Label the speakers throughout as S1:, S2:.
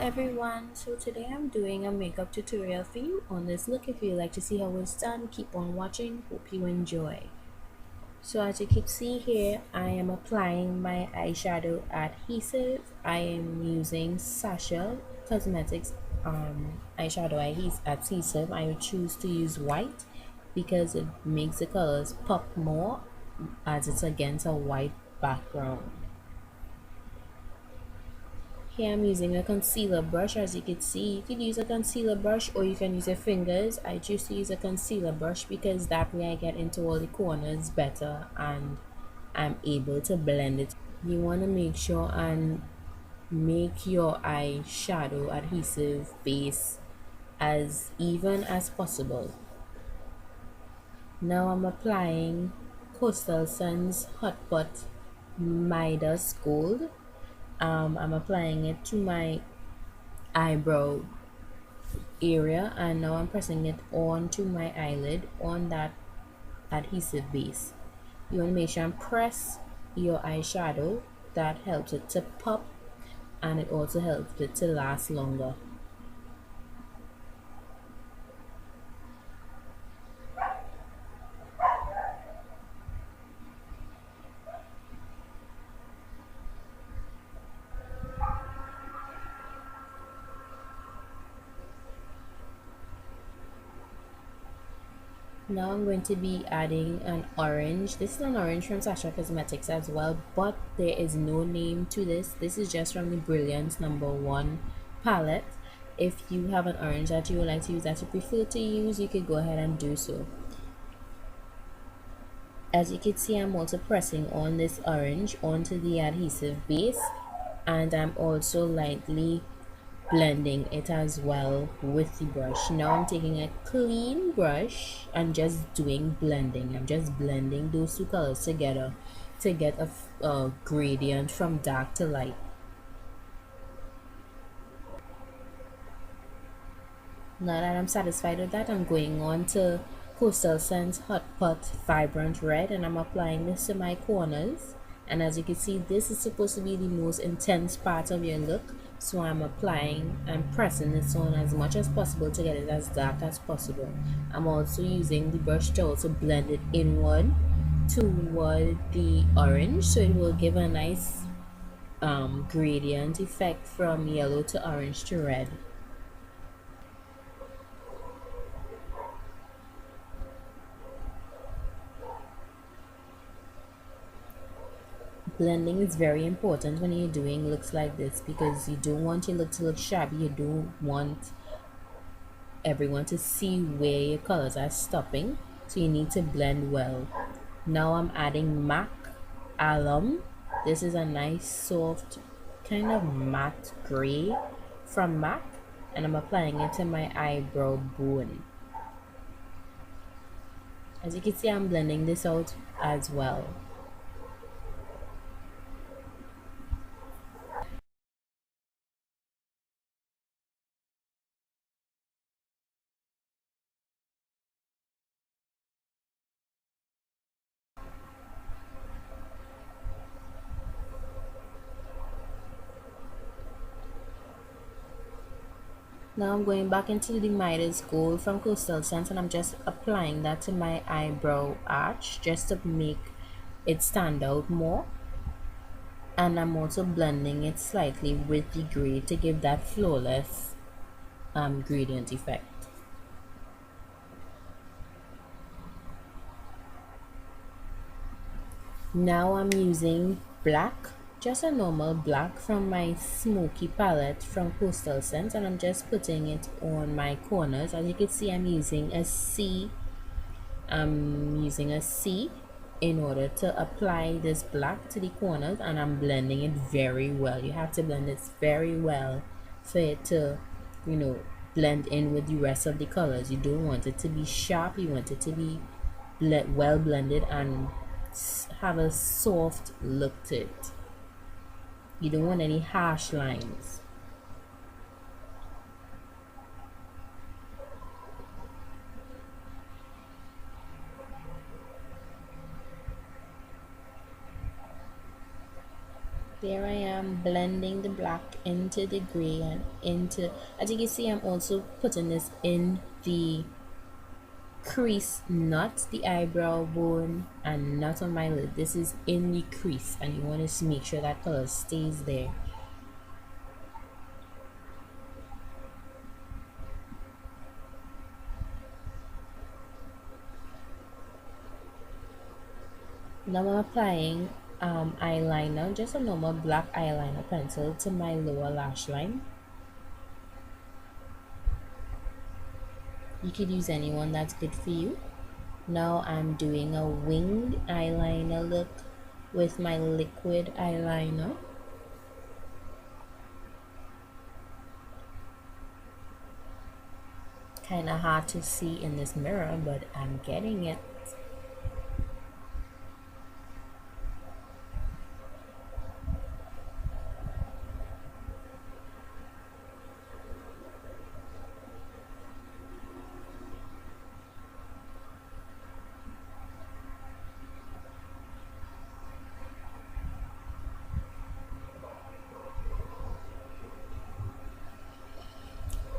S1: everyone, so today I'm doing a makeup tutorial for you on this look. If you like to see how it's done, keep on watching. Hope you enjoy. So as you can see here, I am applying my eyeshadow adhesive. I am using Sasha Cosmetics eyeshadow adhesive. I would choose to use white because it makes the colors pop more as it's against a white background. Here I'm using a concealer brush. As you can see, you can use a concealer brush or you can use your fingers. I choose to use a concealer brush because that way I get into all the corners better and I'm able to blend it. You want to make sure and make your eyeshadow adhesive base as even as possible. Now I'm applying Coastal Sun's Hot Pot Midas Gold. I'm applying it to my eyebrow area, and now I'm pressing it onto my eyelid on that adhesive base. You want to make sure and press your eyeshadow. That helps it to pop and it also helps it to last longer. Now I'm going to be adding an orange. This is an orange from Sasha Cosmetics as well, but there is no name to this. This is just from the Brilliance #1 palette. If you have an orange that you would like to use, that you prefer to use, you could go ahead and do so. As you can see, I'm also pressing on this orange onto the adhesive base, and I'm also lightly blending it as well with the brush. Now I'm taking a clean brush and just doing blending. I'm just blending those two colors together to get a gradient from dark to light. Now that I'm satisfied with that, I'm going on to Coastal Scents Hot Pot Vibrant Red, and I'm applying this to my corners. And as you can see, this is supposed to be the most intense part of your look, so I'm applying and pressing this on as much as possible to get it as dark as possible. I'm also using the brush to also blend it inward toward the orange, so it will give a nice gradient effect from yellow to orange to red. Blending is very important when you're doing looks like this because you don't want your look to look shabby. You don't want everyone to see where your colors are stopping, so you need to blend well. Now I'm adding MAC alum. This is a nice soft kind of matte gray from MAC, and I'm applying it to my eyebrow bone. As you can see, I'm blending this out as well. Now I'm going back into the Midas Gold from Coastal Scents, and I'm just applying that to my eyebrow arch just to make it stand out more. And I'm also blending it slightly with the gray to give that flawless gradient effect. Now I'm using black, just a normal black from my smoky palette from Coastal Scents, and I'm just putting it on my corners. As you can see, I'm using a C in order to apply this black to the corners, and I'm blending it very well. You have to blend this very well for it to, blend in with the rest of the colors. You don't want it to be sharp, you want it to be well blended and have a soft look to it. You don't want any harsh lines. There I am blending the black into the gray and into, as you can see, I'm also putting this in the crease, not the eyebrow bone and not on my lid. This is in the crease, and you want to make sure that color stays there. Now I'm applying eyeliner, just a normal black eyeliner pencil, to my lower lash line. You could use anyone that's good for you. Now I'm doing a winged eyeliner look with my liquid eyeliner. Kind of hard to see in this mirror, but I'm getting it.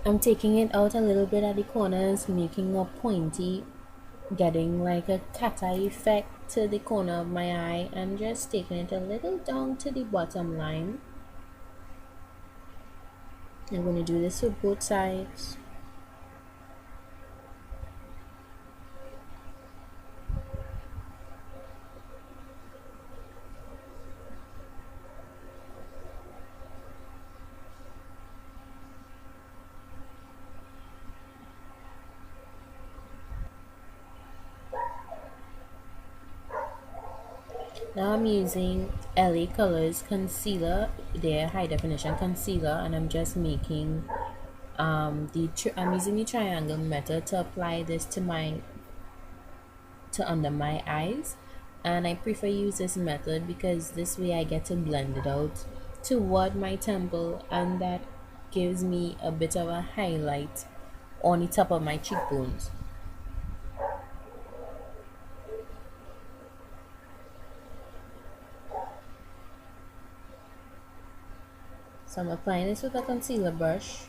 S1: I'm taking it out a little bit at the corners, making a pointy, getting like a cat eye effect to the corner of my eye, and just taking it a little down to the bottom line. I'm going to do this with both sides. Now I'm using LA Colors concealer, their high definition concealer, and I'm just making I'm using the triangle method to apply this to under my eyes, and I prefer use this method because this way I get to blend it out toward my temple, and that gives me a bit of a highlight on the top of my cheekbones. So I'm applying this with a concealer brush,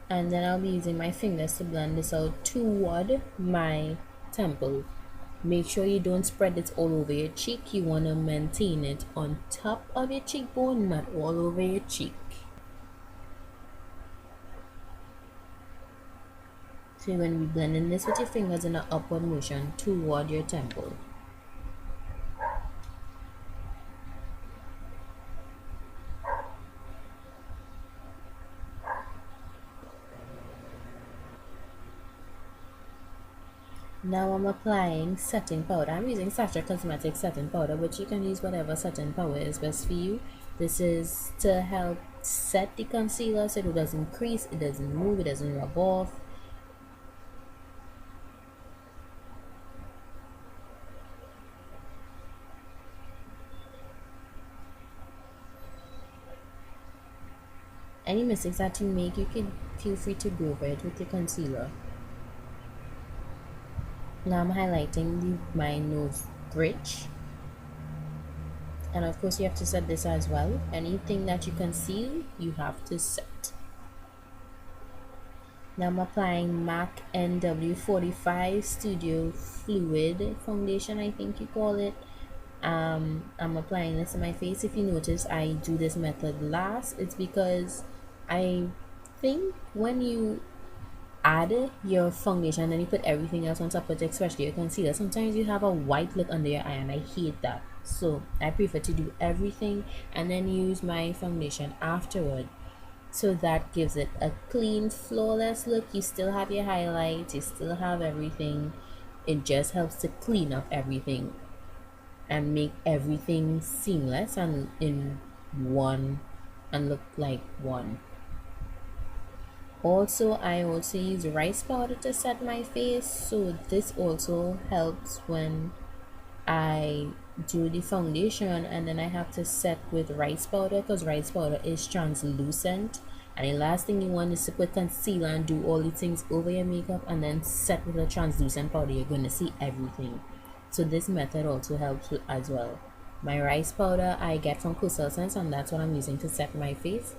S1: and then I'll be using my fingers to blend this out toward my temple. Make sure you don't spread it all over your cheek. You want to maintain it on top of your cheekbone, not all over your cheek. So you're going to be blending this with your fingers in an upward motion toward your temple. Now I'm applying setting powder. I'm using Sasha Cosmetics setting powder, but you can use whatever setting powder is best for you. This is to help set the concealer so it doesn't crease, it doesn't move, it doesn't rub off. Any mistakes that you make, you can feel free to go over it with your concealer. Now I'm highlighting my nose bridge, and of course you have to set this as well. Anything that you conceal, you have to set. Now I'm applying MAC NW45 Studio Fluid Foundation, I think you call it. I'm applying this to my face. If you notice, I do this method last. It's because I think when you add your foundation and then you put everything else on top of it, especially your concealer, sometimes you have a white look under your eye, and I hate that. So I prefer to do everything and then use my foundation afterward, so that gives it a clean, flawless look. You still have your highlights, you still have everything. It just helps to clean up everything and make everything seamless and in one and look like one. Also, I also use rice powder to set my face, so this also helps when I do the foundation and then I have to set with rice powder, because rice powder is translucent, and the last thing you want is to put concealer and do all the things over your makeup and then set with a translucent powder. You're going to see everything. So this method also helps as well. My rice powder I get from Coastal Scents, and that's what I'm using to set my face.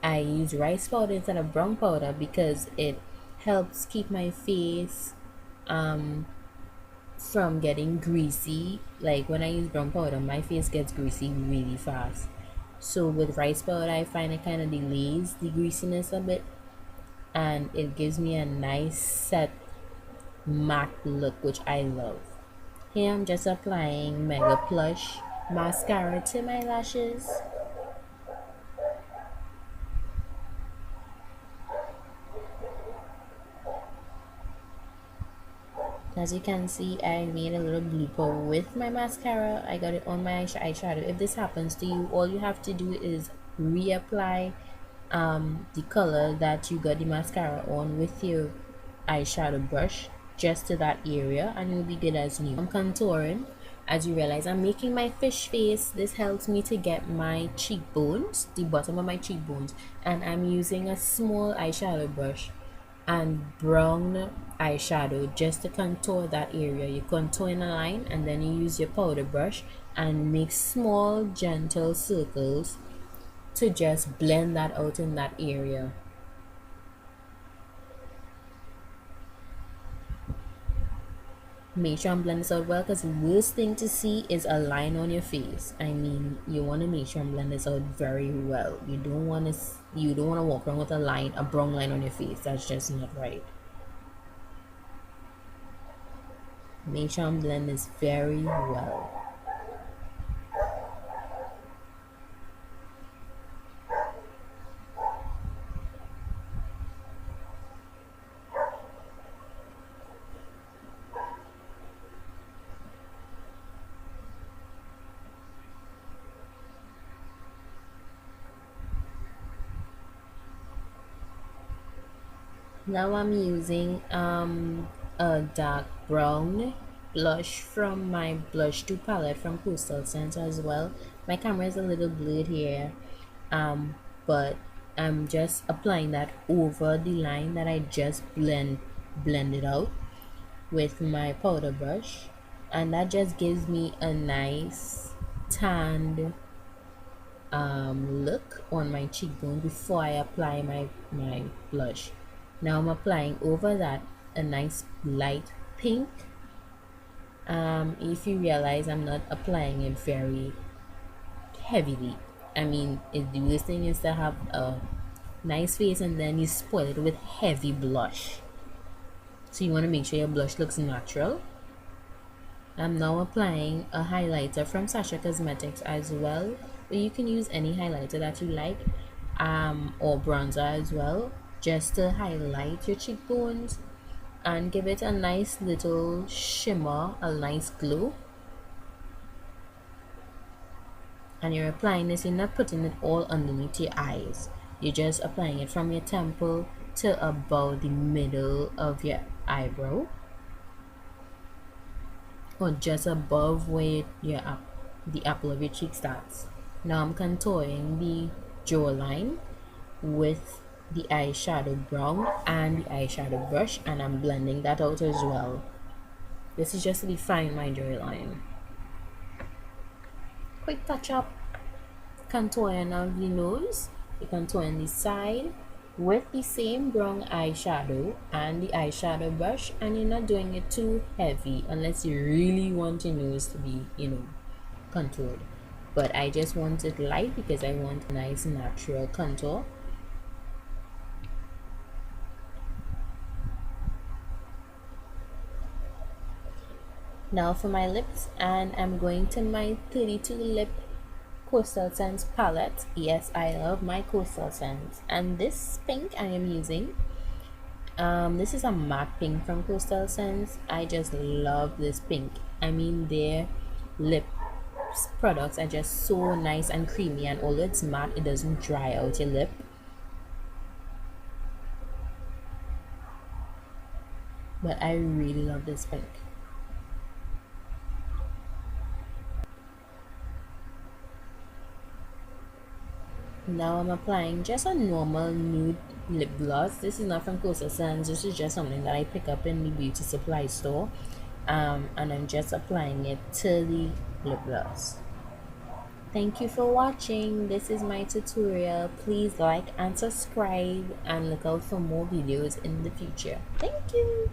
S1: I use rice powder instead of brown powder because it helps keep my face from getting greasy. Like when I use brown powder, my face gets greasy really fast. So with rice powder, I find it kind of delays the greasiness a bit, and it gives me a nice set matte look, which I love. Here I'm just applying Mega Plush mascara to my lashes. As you can see, I made a little blooper with my mascara. I got it on my eyeshadow. If this happens to you, all you have to do is reapply the color that you got the mascara on with your eyeshadow brush just to that area, and you'll be good as new. I'm contouring. As you realize, I'm making my fish face. This helps me to get my cheekbones, the bottom of my cheekbones, and I'm using a small eyeshadow brush and brown eyeshadow just to contour that area. You contour in a line, and then you use your powder brush and make small gentle circles to just blend that out in that area. Make sure and blend this out well, because the worst thing to see is a line on your face. I mean, you want to make sure and blend this out very well. You don't want to walk around with a brown line on your face. That's just not right. Make sure and blend this very well. Now I'm using a dark brown blush from my Blush 2 palette from Coastal Scents as well. My camera is a little blurred here, but I'm just applying that over the line that I just blended out with my powder brush, and that just gives me a nice tanned look on my cheekbone before I apply my blush. Now I'm applying over that a nice light pink. If you realize, I'm not applying it very heavily. I mean, the worst thing is to have a nice face and then you spoil it with heavy blush. So you want to make sure your blush looks natural. I'm now applying a highlighter from Sasha Cosmetics as well, but you can use any highlighter that you like, or bronzer as well, just to highlight your cheekbones and give it a nice little shimmer, a nice glow. And you're applying this, you're not putting it all underneath your eyes, you're just applying it from your temple to about the middle of your eyebrow, or just above where the apple of your cheek starts. Now I'm contouring the jawline with the eyeshadow brown and the eyeshadow brush, and I'm blending that out as well. This is just to define my jawline. Quick touch up, contouring of the nose. You contour on the side with the same brown eyeshadow and the eyeshadow brush, and you're not doing it too heavy unless you really want your nose to be, contoured. But I just want it light because I want a nice natural contour. Now for my lips, and I'm going to my 32 lip Coastal Scents palette. Yes, I love my Coastal Scents, and this pink I am using, this is a matte pink from Coastal Scents. I just love this pink. I mean, their lip products are just so nice and creamy, and although it's matte, it doesn't dry out your lip. But I really love this pink. Now I'm applying just a normal nude lip gloss. This is not from Coastal Scents. This is just something that I pick up in the beauty supply store, and I'm just applying it to the lip gloss. Thank you for watching. This is my tutorial. Please like and subscribe and look out for more videos in the future. Thank you.